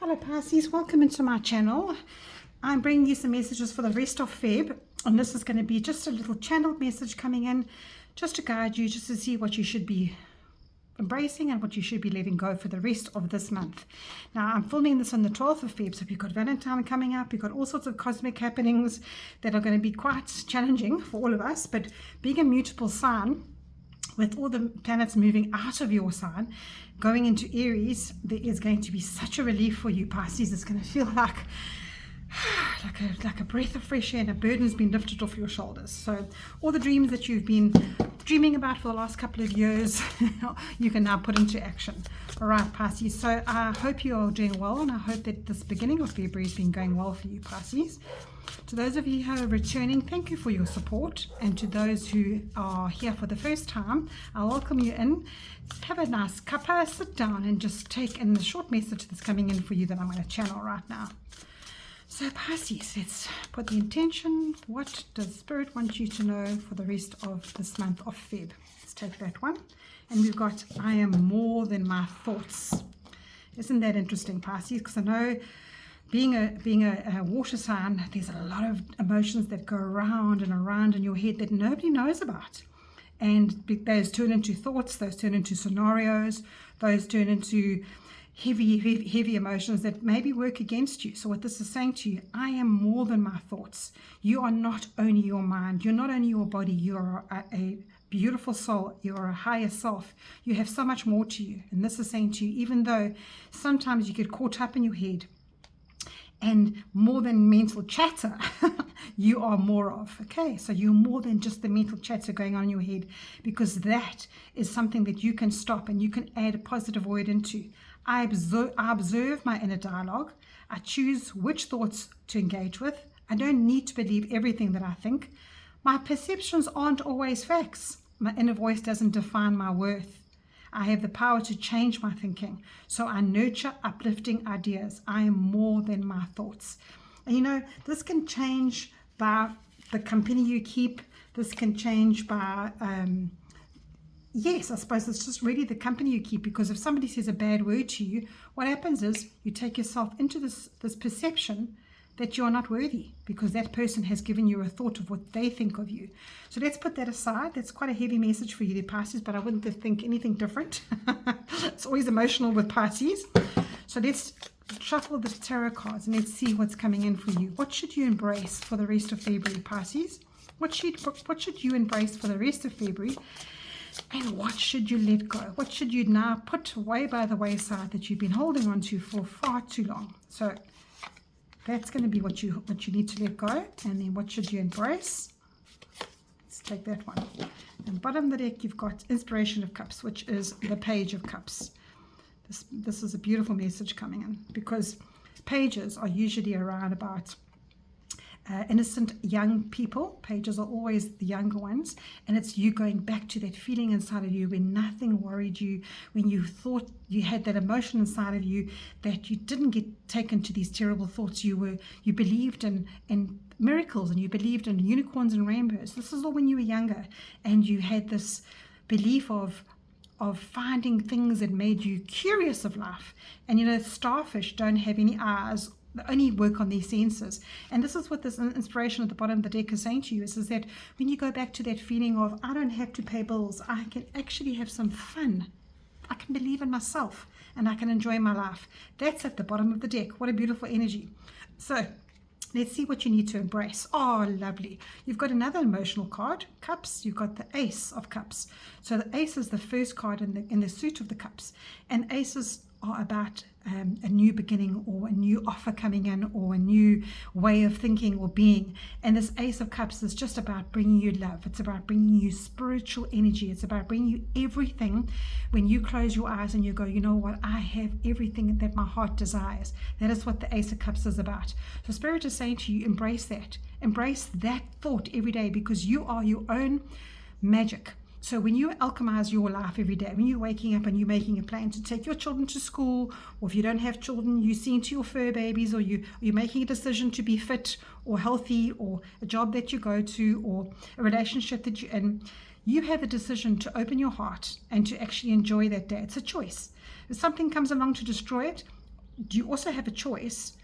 Hello Pisces, welcome into my channel. I'm bringing you some messages for the rest of Feb, and this is going to be just a little channeled message coming in just to guide you, just to see what you should be embracing and what you should be letting go for the rest of this month. Now I'm filming this on the 12th of Feb, so we've got Valentine coming up, we've got all sorts of cosmic happenings that are going to be quite challenging for all of us, but being a mutable sign, with all the planets moving out of your sign, going into Aries, there is going to be such a relief for you, Pisces. It's going to feel like a breath of fresh air, and a burden's been lifted off your shoulders. So all the dreams that you've been dreaming about for the last couple of years, you can now put into action. All right, Pisces. So I hope you are doing well, and I hope that this beginning of February has been going well for you, Pisces. To those of you who are returning, thank you for your support. And to those who are here for the first time, I welcome you in. Have a nice cuppa, sit down and just take in the short message that's coming in for you that I'm going to channel right now. So Pisces, let's put the intention. What does Spirit want you to know for the rest of this month of Feb? Let's take that one. And we've got, I am more than my thoughts. Isn't that interesting, Pisces? Because I know being a water sign, there's a lot of emotions that go around and around in your head that nobody knows about. And those turn into thoughts, those turn into scenarios, those turn into heavy emotions that maybe work against you. So what this is saying to you, I am more than my thoughts. You are not only your mind, you're not only your body, you are a beautiful soul, you are a higher self. You have so much more to you. And this is saying to you, even though sometimes you get caught up in your head, and more than mental chatter, you are more of. Okay, so you're more than just the mental chatter going on in your head, because that is something that you can stop and you can add a positive word into. I observe my inner dialogue. I choose which thoughts to engage with. I don't need to believe everything that I think. My perceptions aren't always facts. My inner voice doesn't define my worth. I have the power to change my thinking, so I nurture uplifting ideas. I am more than my thoughts. And you know, this can change by the company you keep. This can change by, yes, I suppose it's just really the company you keep, because if somebody says a bad word to you, what happens is you take yourself into this perception that you are not worthy, because that person has given you a thought of what they think of you. So let's put that aside. That's quite a heavy message for you, the Pisces, but I wouldn't think anything different. It's always emotional with Pisces. So let's shuffle the tarot cards and let's see what's coming in for you. What should you embrace for the rest of February, Pisces? What should you embrace for the rest of February? And what should you let go? What should you now put away by the wayside that you've been holding on to for far too long? So that's going to be what you need to let go. And then what should you embrace? Let's take that one. And bottom of the deck, you've got Inspiration of Cups, which is the Page of Cups. This is a beautiful message coming in, because pages are usually around about innocent young people. Pages are always the younger ones, and it's you going back to that feeling inside of you when nothing worried you, when you thought you had that emotion inside of you that you didn't get taken to these terrible thoughts. You believed in miracles, and you believed in unicorns and rainbows. This is all when you were younger, and you had this belief of finding things that made you curious of life. And you know, starfish don't have any eyes, they only work on their senses. And this is what this inspiration at the bottom of the deck is saying to you, is that when you go back to that feeling of, I don't have to pay bills, I can actually have some fun, I can believe in myself, and I can enjoy my life. That's at the bottom of the deck. What a beautiful energy. So let's see what you need to embrace. Oh, lovely. You've got another emotional card, Cups. You've got the Ace of Cups. So the Ace is the first card in the suit of the Cups. And aces are about a new beginning, or a new offer coming in, or a new way of thinking or being. And this Ace of Cups is just about bringing you love. It's about bringing you spiritual energy. It's about bringing you everything. When you close your eyes and you go, you know what, I have everything that my heart desires. That is what the Ace of Cups is about. So Spirit is saying to you, embrace that. Embrace that thought every day, because you are your own magic. So when you alchemize your life every day, when you're waking up and you're making a plan to take your children to school, or if you don't have children, you see into your fur babies, or you're making a decision to be fit or healthy, or a job that you go to, or a relationship that you're in, you have a decision to open your heart and to actually enjoy that day. It's a choice. If something comes along to destroy it, you also have a choice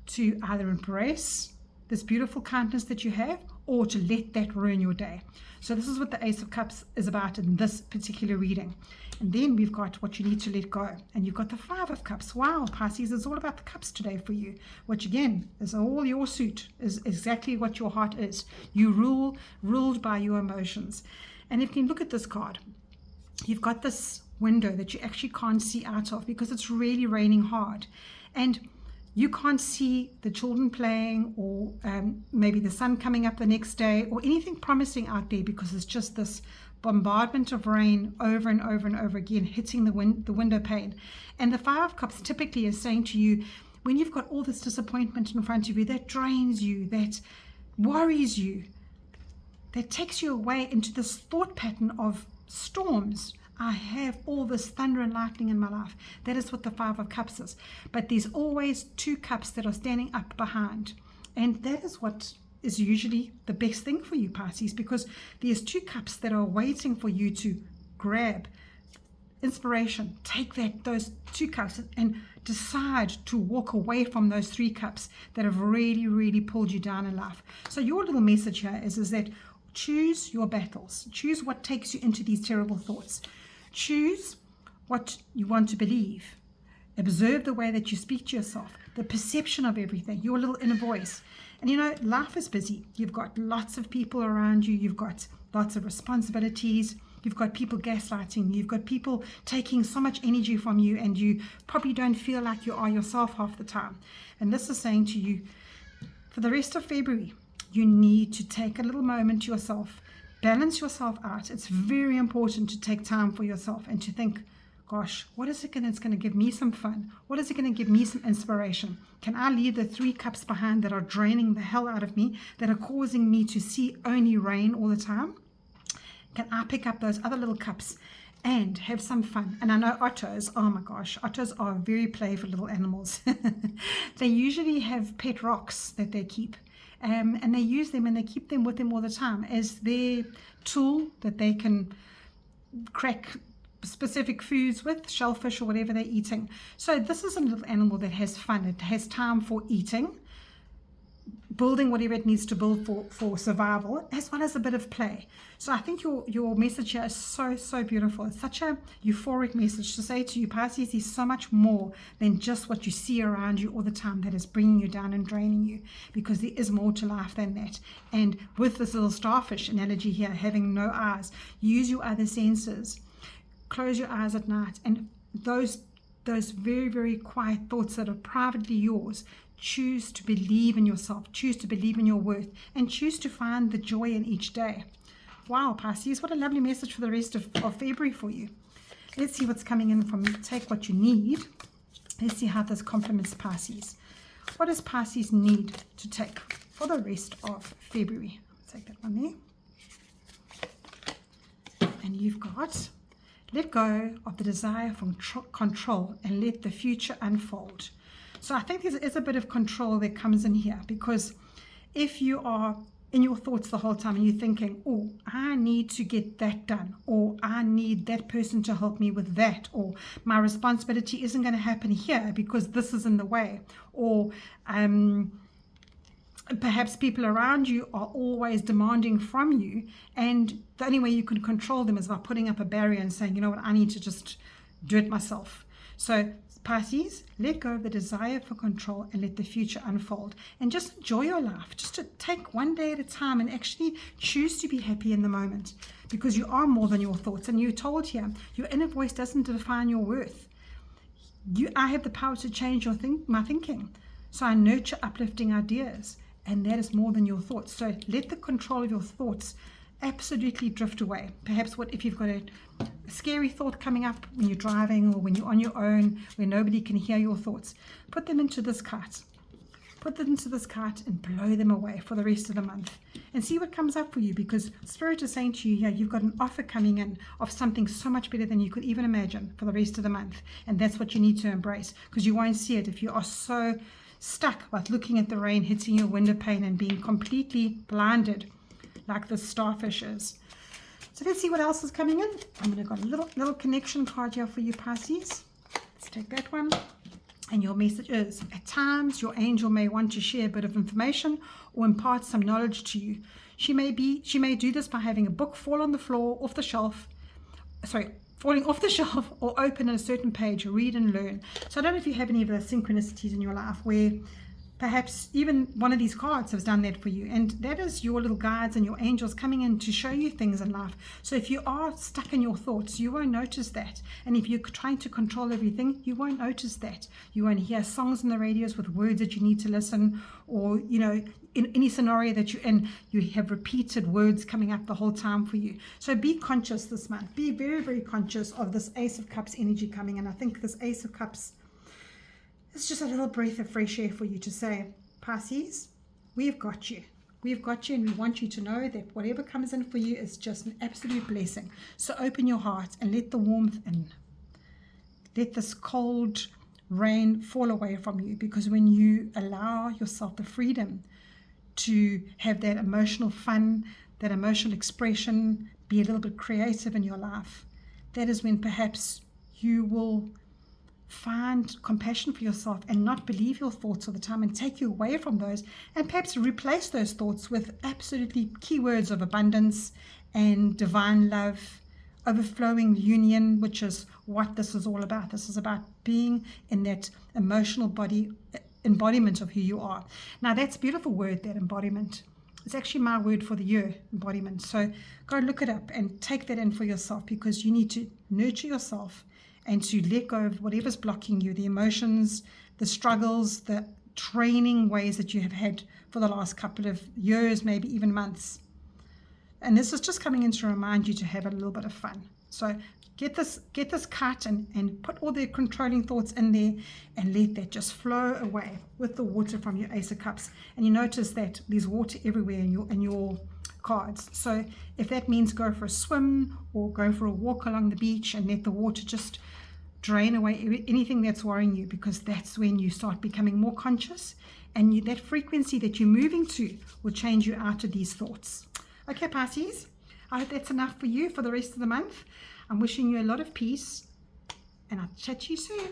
to either embrace this beautiful kindness that you have, or to let that ruin your day. So this is what the Ace of Cups is about in this particular reading. And then we've got what you need to let go. And you've got the Five of Cups. Wow, Pisces, it's all about the cups today for you, which again is all your suit, is exactly what your heart is. You ruled by your emotions. And if you look at this card, you've got this window that you actually can't see out of because it's really raining hard. And you can't see the children playing, or maybe the sun coming up the next day, or anything promising out there, because it's just this bombardment of rain over and over and over again hitting the window pane. And the Five of Cups typically is saying to you, when you've got all this disappointment in front of you that drains you, that worries you, that takes you away into this thought pattern of storms. I have all this thunder and lightning in my life. That is what the Five of Cups is. But there's always two cups that are standing up behind. And that is what is usually the best thing for you, Pisces, because there's two cups that are waiting for you to grab inspiration. Take those two cups and decide to walk away from those three cups that have really, really pulled you down in life. So your little message here is that choose your battles. Choose what takes you into these terrible thoughts. Choose what you want to believe. Observe the way that you speak to yourself, the perception of everything, your little inner voice. And you know, life is busy. You've got lots of people around you. You've got lots of responsibilities. You've got people gaslighting. You've got people taking so much energy from you, and you probably don't feel like you are yourself half the time. And this is saying to you, for the rest of February, you need to take a little moment to yourself. Balance yourself out. It's very important to take time for yourself and to think, gosh, what is it that's going to give me some fun? What is it going to give me some inspiration? Can I leave the three cups behind that are draining the hell out of me, that are causing me to see only rain all the time? Can I pick up those other little cups and have some fun? And I know otters, oh my gosh, otters are very playful little animals. They usually have pet rocks that they keep. And they use them and they keep them with them all the time as their tool that they can crack specific foods with, shellfish or whatever they're eating. So this is a little animal that has fun. It has time for eating, building whatever it needs to build for survival, as well as a bit of play. So I think your message here is so beautiful. It's such a euphoric message to say to you, Pisces, there's so much more than just what you see around you all the time that is bringing you down and draining you, because there is more to life than that. And with this little starfish analogy here, having no eyes, use your other senses. Close your eyes at night, and those very, very quiet thoughts that are privately yours, choose to believe in yourself, choose to believe in your worth, and choose to find the joy in each day. Wow, Pisces, what a lovely message for the rest of February for you. Let's see what's coming in from you. Take what you need. Let's see how this complements Pisces. What does Pisces need to take for the rest of February? Take that one there. And you've got, let go of the desire for control and let the future unfold. So I think there is a bit of control that comes in here, because if you are in your thoughts the whole time and you're thinking, oh, I need to get that done, or I need that person to help me with that, or my responsibility isn't going to happen here because this is in the way, or perhaps people around you are always demanding from you, and the only way you can control them is by putting up a barrier and saying, you know what, I need to just do it myself. So Pisces, let go of the desire for control and let the future unfold, and just enjoy your life. Just to take one day at a time and actually choose to be happy in the moment, because you are more than your thoughts. And you're told here, your inner voice doesn't define your worth. I have the power to change my thinking. So I nurture uplifting ideas, and that is more than your thoughts. So let the control of your thoughts absolutely drift away. Perhaps if you've got a scary thought coming up when you're driving, or when you're on your own, where nobody can hear your thoughts, put them into this cart. Put them into this cart and blow them away for the rest of the month, and see what comes up for you, because Spirit is saying to you, yeah, you've got an offer coming in of something so much better than you could even imagine for the rest of the month. And that's what you need to embrace, because you won't see it if you are so stuck with looking at the rain hitting your window pane and being completely blinded like the starfish is. So let's see what else is coming in. I'm going to got a little connection card here for you, Pisces. Let's take that one. And your message is, at times your angel may want to share a bit of information or impart some knowledge to you. She may do this by having a book fall on the floor, falling off the shelf, or open in a certain page, read and learn. So I don't know if you have any of the synchronicities in your life where perhaps even one of these cards has done that for you, and that is your little guides and your angels coming in to show you things in life. So if you are stuck in your thoughts, you won't notice that. And if you're trying to control everything, you won't notice that. You won't hear songs on the radios with words that you need to listen, or in any scenario that you're in, you have repeated words coming up the whole time for you. So be conscious this month. Be very, very conscious of this Ace of Cups energy coming in. I think this Ace of Cups, it's just a little breath of fresh air for you to say, Pisces, we've got you. We've got you, and we want you to know that whatever comes in for you is just an absolute blessing. So open your heart and let the warmth in. Let this cold rain fall away from you, because when you allow yourself the freedom to have that emotional fun, that emotional expression, be a little bit creative in your life, that is when perhaps you will find compassion for yourself and not believe your thoughts all the time, and take you away from those, and perhaps replace those thoughts with absolutely keywords of abundance and divine love, overflowing union, which is what this is all about. This is about being in that emotional body embodiment of who you are. Now that's a beautiful word, that embodiment. It's actually my word for the year, embodiment. So go look it up and take that in for yourself, because you need to nurture yourself and to let go of whatever's blocking you, the emotions, the struggles, the training ways that you have had for the last couple of years, maybe even months. And this is just coming in to remind you to have a little bit of fun. So get this cut and put all the controlling thoughts in there, and let that just flow away with the water from your Ace of Cups. And you notice that there's water everywhere in your cards. So if that means go for a swim or go for a walk along the beach and let the water just drain away anything that's worrying you, because that's when you start becoming more conscious, and that frequency that you're moving to will change you out of these thoughts. Okay, Pisces, I hope that's enough for you for the rest of the month. I'm wishing you a lot of peace, and I'll chat to you soon.